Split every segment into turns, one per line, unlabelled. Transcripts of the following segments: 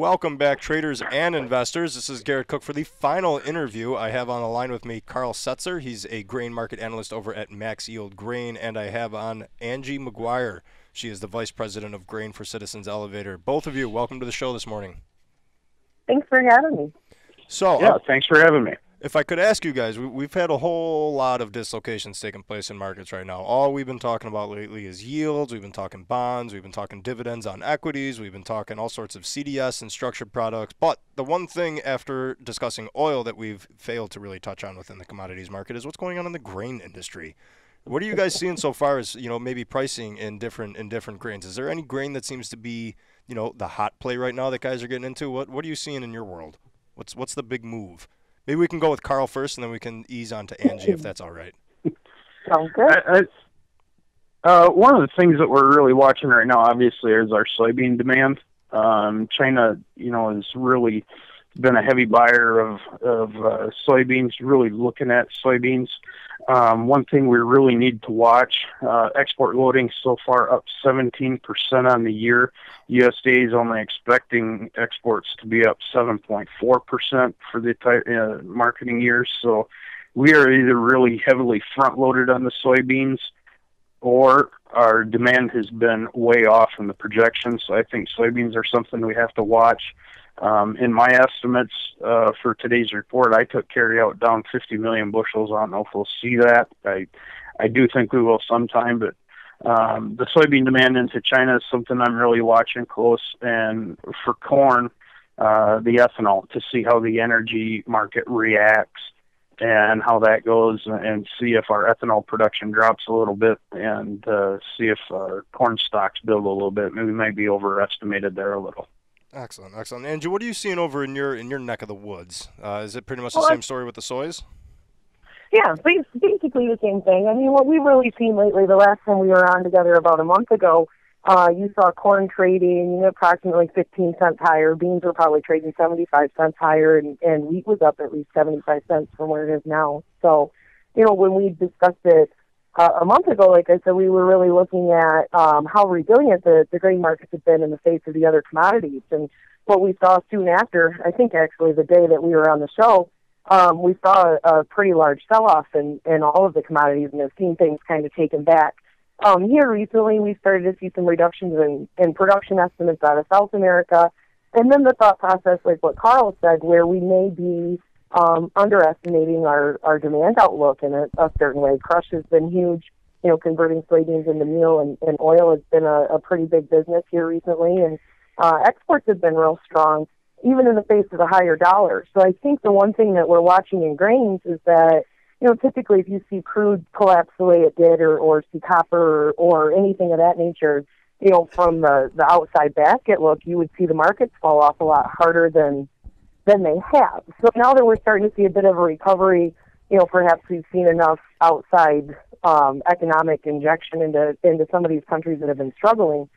Welcome back, traders and investors. This is Garrett Cook for the final interview. I have on the line with me Karl Setzer. He's a grain market analyst over at MaxYield Grain, and I have on Angie Maguire. She is the vice president of grain for Citizens Elevator. Both of you, welcome to the show this morning.
Thanks for having me.
So,
thanks for having me.
If I could ask you guys, we've had a whole lot of dislocations taking place in markets right now. All we've been talking about lately is yields. We've been talking bonds. We've been talking dividends on equities. We've been talking all sorts of CDS and structured products. But the one thing after discussing oil that we've failed to really touch on within the commodities market is what's going on in the grain industry. What are you guys seeing so far as, maybe pricing in different grains? Is there any grain that seems to be, the hot play right now that guys are getting into? What are you seeing in your world? What's the big move? Maybe we can go with Karl first, and then we can ease on to Angie, if that's all right.
Sounds good.
One of the things that we're really watching right now, obviously, is our soybean demand. China, has really been a heavy buyer of soybeans, really looking at soybeans. One thing we really need to watch, export loading so far up 17% on the year. USDA is only expecting exports to be up 7.4% for the marketing year. So we are either really heavily front-loaded on the soybeans, or our demand has been way off in the projections. So I think soybeans are something we have to watch. In my estimates for today's report, I took carryout down 50 million bushels. I don't know if we'll see that. I do think we will sometime, but the soybean demand into China is something I'm really watching close. And for corn, the ethanol, to see how the energy market reacts and how that goes, and see if our ethanol production drops a little bit, and see if our corn stocks build a little bit. Maybe we might be overestimated there a little.
Excellent. Angie, what are you seeing over in your neck of the woods? Is it pretty much the same story with the soys?
Yeah, basically the same thing. I mean, what we've really seen lately, the last time we were on together about a month ago, you saw corn trading approximately 15 cents higher. Beans were probably trading 75 cents higher, and wheat was up at least 75 cents from where it is now. So, when we discussed it a month ago, like I said, we were really looking at how resilient the grain markets have been in the face of the other commodities. And what we saw soon after, I think actually the day that we were on the show, we saw a pretty large sell-off in all of the commodities, and have seen things kind of taken back. Here recently, we started to see some reductions in production estimates out of South America. And then the thought process, like what Karl said, where we may be underestimating our demand outlook in a certain way. Crush has been huge, converting soybeans into meal, and oil has been a pretty big business here recently, and exports have been real strong, even in the face of the higher dollar. So I think the one thing that we're watching in grains is that, typically if you see crude collapse the way it did, or see copper or anything of that nature, from the outside basket look, you would see the markets fall off a lot harder than they have. So now that we're starting to see a bit of a recovery, perhaps we've seen enough outside economic injection into some of these countries that have been struggling,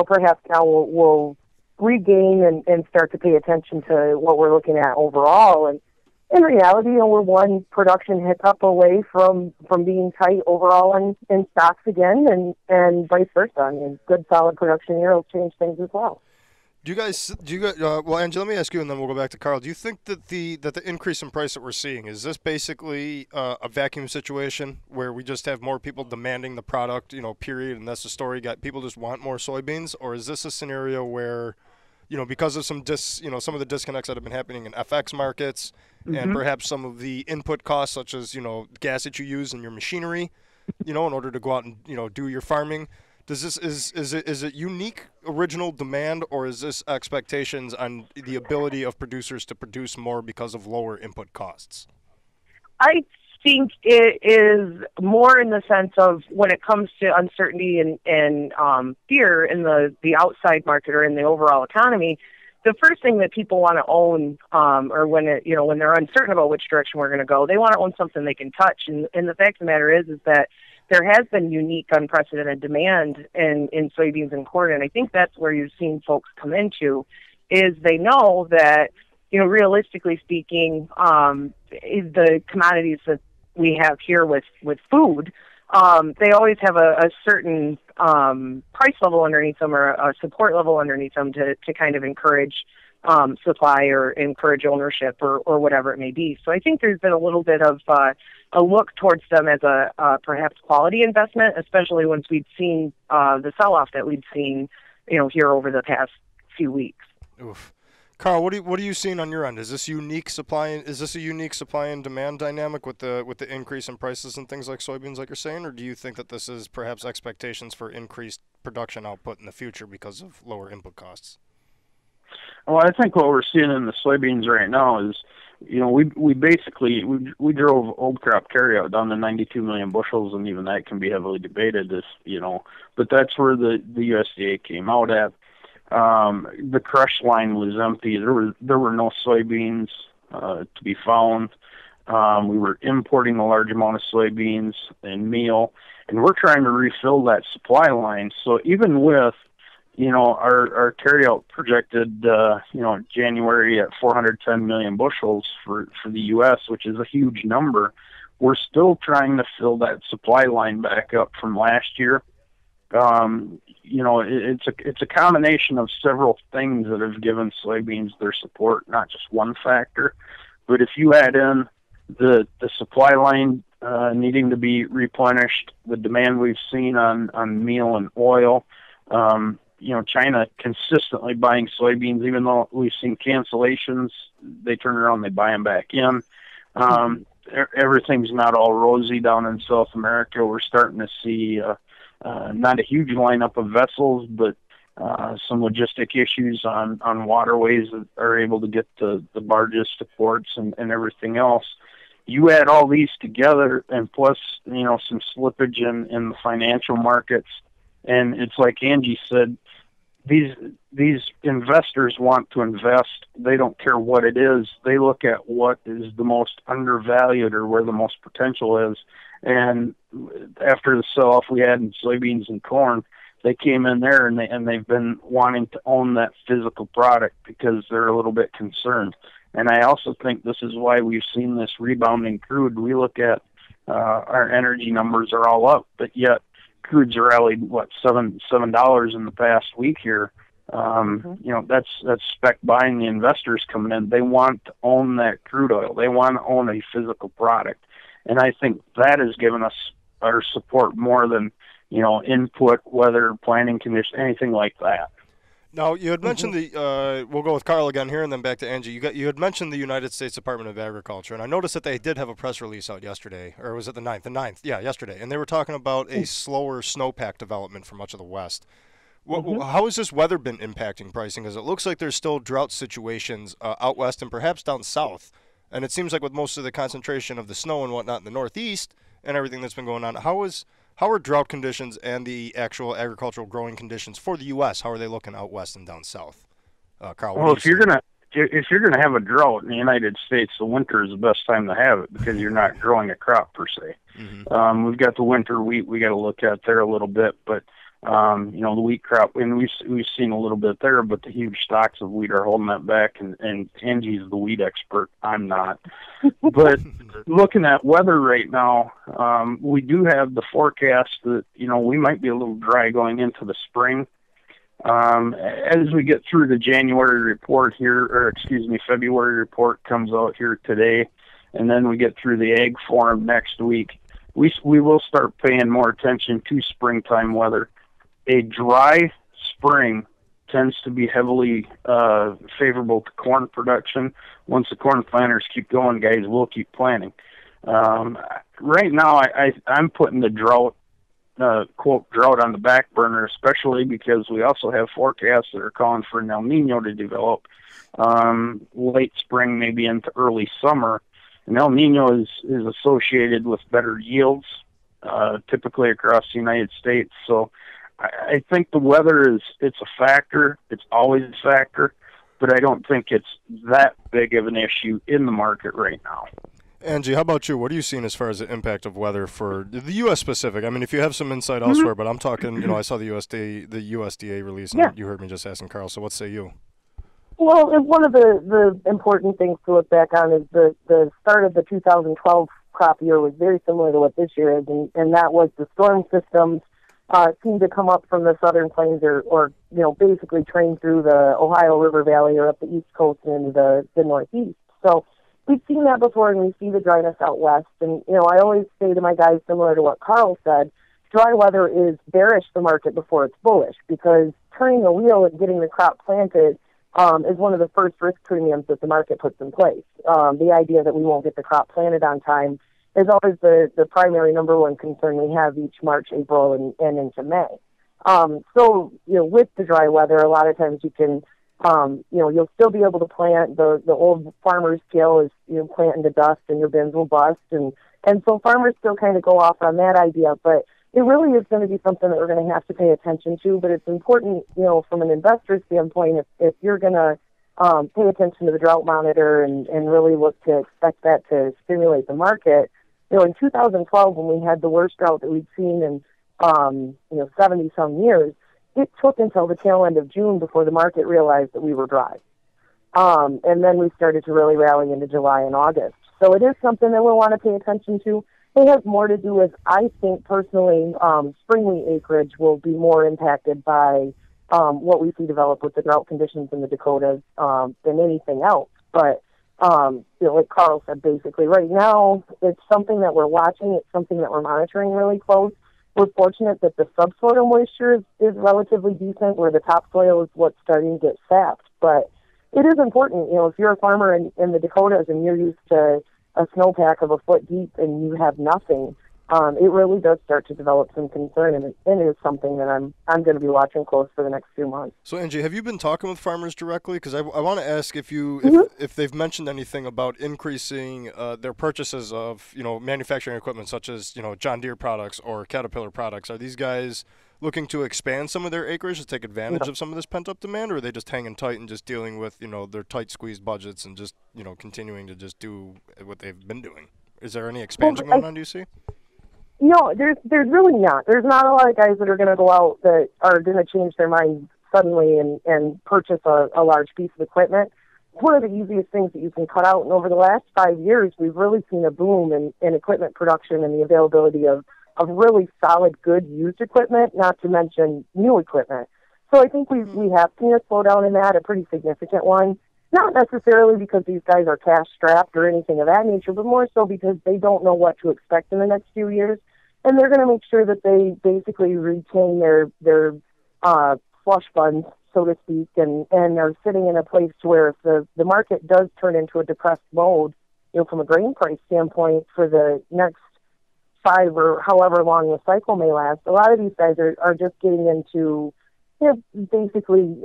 perhaps now we'll regain and start to pay attention to what we're looking at overall. And in reality, we're one production hiccup away from being tight overall in stocks again, and vice versa. I mean, good solid production here will change things as well.
Do you guys? Well, Angie, let me ask you, and then we'll go back to Karl. Do you think that the increase in price that we're seeing, is this basically a vacuum situation where we just have more people demanding the product, period, and that's the story? People just want more soybeans, or is this a scenario where, because of some of the disconnects that have been happening in FX markets, and perhaps some of the input costs, such as gas that you use in your machinery, in order to go out and do your farming? Is it unique original demand, or is this expectations on the ability of producers to produce more because of lower input costs?
I think it is more in the sense of when it comes to uncertainty and fear in the outside market or in the overall economy. The first thing that people want to own, or when they're uncertain about which direction we're going to go, they want to own something they can touch. And the fact of the matter is that there has been unique, unprecedented demand in soybeans and corn, and I think that's where you've seen folks come into, is they know that, realistically speaking, the commodities that we have here with food, they always have a certain price level underneath them, or a support level underneath them to kind of encourage supply or encourage ownership or whatever it may be. So I think there's been a little bit of a look towards them as a perhaps quality investment, especially once we'd seen the sell-off that we'd seen, here over the past few weeks.
Oof. Karl, what are you seeing on your end? Is this a unique supply and demand dynamic with the increase in prices and things like soybeans, like you're saying, or do you think that this is perhaps expectations for increased production output in the future because of lower input costs?
Well, I think what we're seeing in the soybeans right now is, we basically drove old crop carryout down to 92 million bushels, and even that can be heavily debated. But that's where the USDA came out at. The crush line was empty. There were no soybeans to be found. We were importing a large amount of soybeans and meal, and we're trying to refill that supply line. So even with our carryout projected, January at 410 million bushels for the U.S., which is a huge number, we're still trying to fill that supply line back up from last year. It's a combination of several things that have given soybeans their support, not just one factor. But if you add in the supply line needing to be replenished, the demand we've seen on meal and oil, China consistently buying soybeans, even though we've seen cancellations, they turn around, they buy them back in. Everything's not all rosy down in South America. We're starting to see not a huge lineup of vessels, but some logistic issues on waterways that are able to get the barges to ports and everything else. You add all these together, and plus, some slippage in the financial markets, and it's like Angie said, these investors want to invest. They don't care what it is. They look at what is the most undervalued or where the most potential is. And after the sell-off we had in soybeans and corn, they came in there and they've been wanting to own that physical product because they're a little bit concerned. And I also think this is why we've seen this rebounding crude. We look at our energy numbers are all up, but yet crude's rallied $7 in the past week here. That's spec buying. The investors coming in. They want to own that crude oil. They want to own a physical product. And I think that has given us our support more than, input, weather, planning conditions, anything like that.
Now, you had mentioned we'll go with Karl again here and then back to Angie. You had mentioned the United States Department of Agriculture, and I noticed that they did have a press release out yesterday, or was it the 9th? The 9th, yeah, yesterday. And they were talking about a slower snowpack development for much of the West. How has this weather been impacting pricing? Because it looks like there's still drought situations out west and perhaps down south. And it seems like with most of the concentration of the snow and whatnot in the Northeast and everything that's been going on, how are drought conditions and the actual agricultural growing conditions for the U.S.? How are they looking out west and down south? Karl,
well, if you're gonna have a drought in the United States, the winter is the best time to have it because you're not growing a crop per se. We've got the winter wheat we got to look at there a little bit, but the wheat crop, and we've seen a little bit there, but the huge stocks of wheat are holding that back, and Angie's the wheat expert. I'm not. But looking at weather right now, we do have the forecast that, we might be a little dry going into the spring. As we get through the January report here, February report comes out here today, and then we get through the Ag Forum next week, we will start paying more attention to springtime weather. A dry spring tends to be heavily favorable to corn production. Once the corn planters keep going, guys, we'll keep planting. Right now, I'm putting the drought, quote, drought on the back burner, especially because we also have forecasts that are calling for an El Nino to develop late spring, maybe into early summer. And El Nino is associated with better yields, typically across the United States. So I think the weather it's a factor. It's always a factor, but I don't think it's that big of an issue in the market right now.
Angie, how about you? What are you seeing as far as the impact of weather for the U.S. specific? I mean, if you have some insight elsewhere, but I'm talking, I saw the USDA release, and you heard me just asking Karl, so what say you?
Well, one of the important things to look back on is the start of the 2012 crop year was very similar to what this year is, and that was the storm systems seem to come up from the southern plains or basically train through the Ohio River Valley or up the East Coast and into the Northeast. So we've seen that before, and we see the dryness out west. And, I always say to my guys, similar to what Karl said, dry weather is bearish the market before it's bullish, because turning the wheel and getting the crop planted is one of the first risk premiums that the market puts in place. The idea that we won't get the crop planted on time is always the primary number one concern we have each March, April, and into May. So, with the dry weather, a lot of times you can, you'll still be able to plant. The old farmer's skill is, plant into dust and your bins will bust. And so farmers still kind of go off on that idea, but it really is going to be something that we're going to have to pay attention to. But it's important, from an investor standpoint, if you're going to pay attention to the drought monitor and really look to expect that to stimulate the market. In 2012, when we had the worst drought that we'd seen in 70-some years, it took until the tail end of June before the market realized that we were dry. And then we started to really rally into July and August. So it is something that we'll want to pay attention to. It has more to do with, I think personally, spring wheat acreage will be more impacted by what we see develop with the drought conditions in the Dakotas than anything else. But like Karl said, basically, right now, it's something that we're watching. It's something that we're monitoring really close. We're fortunate that the subsoil moisture is relatively decent, where the topsoil is what's starting to get sapped. But it is important, if you're a farmer in the Dakotas and you're used to a snowpack of a foot deep and you have nothing, it really does start to develop some concern, and it is something that I'm going to be watching close for the next few months.
So, Angie, have you been talking with farmers directly? Because I want to ask if they've mentioned anything about increasing their purchases of manufacturing equipment, such as John Deere products or Caterpillar products. Are these guys looking to expand some of their acreage to take advantage of some of this pent up demand, or are they just hanging tight and just dealing with their tight squeezed budgets and just continuing to just do what they've been doing? Is there any expansion going on? Do you see?
No, there's really not. There's not a lot of guys that are going to go out that are going to change their mind suddenly and purchase a large piece of equipment. It's one of the easiest things that you can cut out. And over the last 5 years, we've really seen a boom in equipment production and the availability of really solid, good used equipment, not to mention new equipment. So I think we have seen a slowdown in that, a pretty significant one. Not necessarily because these guys are cash-strapped or anything of that nature, but more so because they don't know what to expect in the next few years. And they're going to make sure that they basically retain their flush funds, so to speak, and are sitting in a place to where if the market does turn into a depressed mode, from a grain price standpoint for the next 5 or however long the cycle may last, a lot of these guys are just getting into basically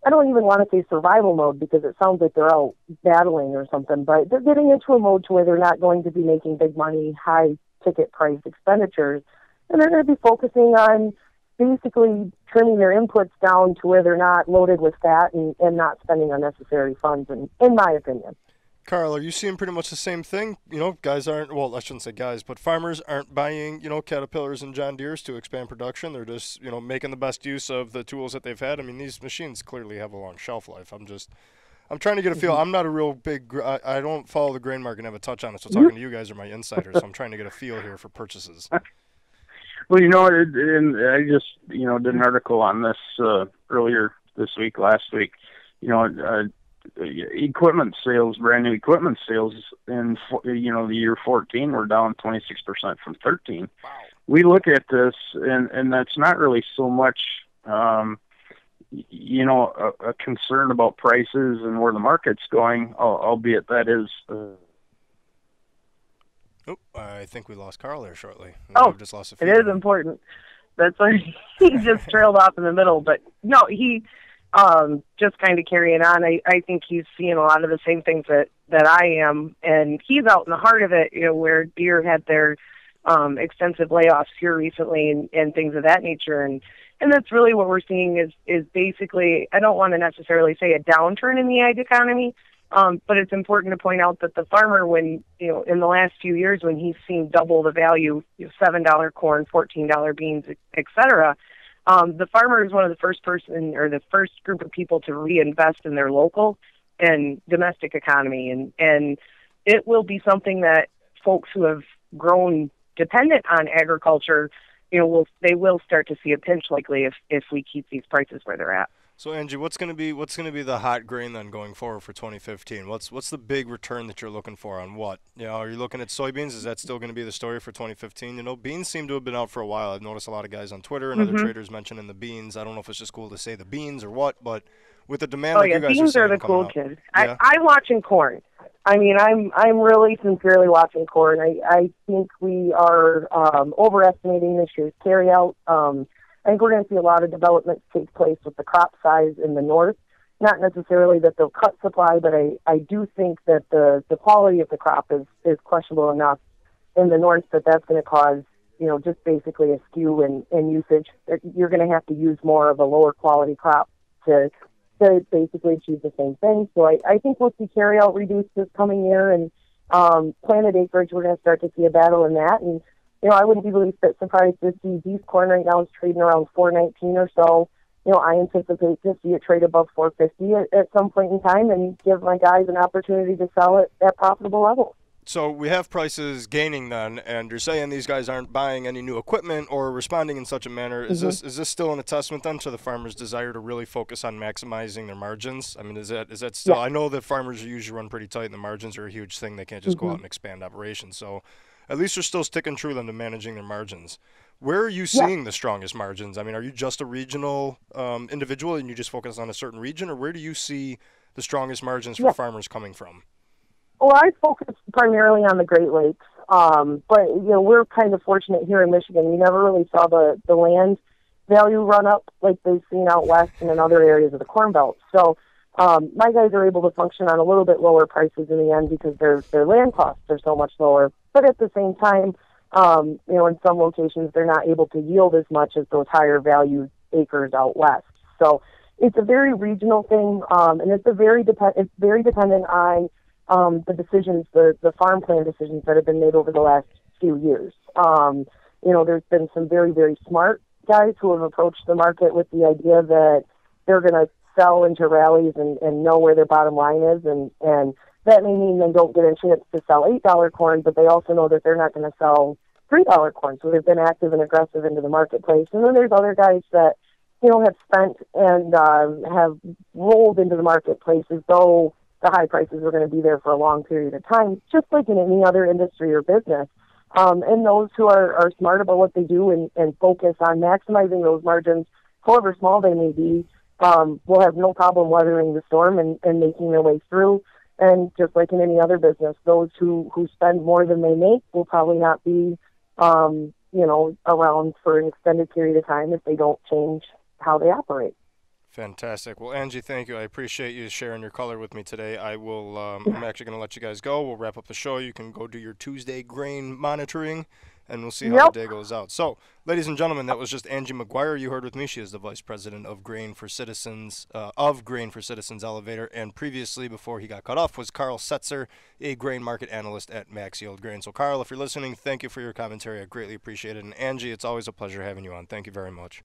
I don't even want to say survival mode because it sounds like they're out battling or something, but they're getting into a mode to where they're not going to be making big money, high ticket price expenditures, and they're going to be focusing on basically trimming their inputs down to where they're not loaded with fat and not spending unnecessary funds, in my opinion.
Karl, are you seeing pretty much the same thing? Guys aren't, well, I shouldn't say guys, but farmers aren't buying, Caterpillars and John Deeres to expand production. They're just, making the best use of the tools that they've had. I mean, these machines clearly have a long shelf life. I'm trying to get a feel. I'm not a real big, I don't follow the grain market and have a touch on it, so talking to you guys are my insiders, so I'm trying to get a feel here for purchases.
Well, and I just, did an article on this earlier this week, last week. Equipment sales, brand new equipment sales in the year 14 were down 26% from 13.
Wow.
We look at this and that's not really so much a concern about prices and where the market's going, albeit that is
I think we lost Karl there shortly.
We've
just lost
it is important. That's why he just trailed off in the middle, but no, he just kind of carrying on. I think he's seeing a lot of the same things that I am, and he's out in the heart of it, where Deere had their extensive layoffs here recently and things of that nature, and that's really what we're seeing is basically, I don't want to necessarily say a downturn in the ag economy, but it's important to point out that the farmer, when in the last few years when he's seen double the value, $7 corn, $14 beans, et cetera, the farmer is one of the first group of people to reinvest in their local and domestic economy. And it will be something that folks who have grown dependent on agriculture they will start to see a pinch likely if we keep these prices where they're at.
So Angie, what's going to be the hot grain then going forward for 2015? What's the big return that you're looking for on what? Are you looking at soybeans? Is that still going to be the story for 2015? Beans seem to have been out for a while. I've noticed a lot of guys on Twitter and other traders mentioning the beans. I don't know if it's just cool to say the beans or what, but with the demand like you guys
beans
are
the cool
out,
kids.
Yeah.
I'm watching corn. I mean, I'm really sincerely watching corn. I think we are overestimating this year's carryout. I think we're going to see a lot of developments take place with the crop size in the north. Not necessarily that they'll cut supply, but I do think that the quality of the crop is questionable enough in the north that's going to cause, just basically a skew in usage. You're going to have to use more of a lower quality crop to basically achieve the same thing. So I think we'll see carryout reduced this coming year, and planted acreage, we're going to start to see a battle in that. And I wouldn't be really surprised to see beef corn right now is trading around $4.19 or so. I anticipate to see it trade above $4.50 at some point in time and give my guys an opportunity to sell it at profitable levels.
So we have prices gaining then, and you're saying these guys aren't buying any new equipment or responding in such a manner. Is this still an attestament then to the farmers' desire to really focus on maximizing their margins? I mean, is that still? Yeah. I know that farmers usually run pretty tight, and the margins are a huge thing. They can't just go out and expand operations. So at least they're still sticking true then to managing their margins. Where are you seeing the strongest margins? I mean, are you just a regional individual and you just focus on a certain region, or where do you see the strongest margins for farmers coming from?
Well, I focus primarily on the Great Lakes, but we're kind of fortunate here in Michigan. We never really saw the land value run up like they've seen out west and in other areas of the Corn Belt. So my guys are able to function on a little bit lower prices in the end because their land costs are so much lower. But at the same time, in some locations they're not able to yield as much as those higher value acres out west. So it's a very regional thing, and it's very dependent on the decisions, the farm plan decisions that have been made over the last few years. There's been some very, very smart guys who have approached the market with the idea that they're going to sell into rallies and know where their bottom line is, and that may mean they don't get a chance to sell $8 corn, but they also know that they're not going to sell $3 corn. So they've been active and aggressive into the marketplace. And then there's other guys that, have spent and have rolled into the marketplace as though the high prices are going to be there for a long period of time, just like in any other industry or business. And those who are smart about what they do and focus on maximizing those margins, however small they may be, will have no problem weathering the storm and making their way through. And just like in any other business, those who spend more than they make will probably not be, around for an extended period of time if they don't change how they operate.
Fantastic. Well, Angie, thank you. I appreciate you sharing your color with me today. I will. I'm actually going to let you guys go. We'll wrap up the show. You can go do your Tuesday grain monitoring, and we'll see how the day goes out. So, ladies and gentlemen, that was just Angie Maguire. You heard with me. She is the Vice President of Grain for Citizens, Elevator. And previously, before he got cut off, was Karl Setzer, a Grain Market Analyst at MaxYield Grain. So, Karl, if you're listening, thank you for your commentary. I greatly appreciate it. And Angie, it's always a pleasure having you on. Thank you very much.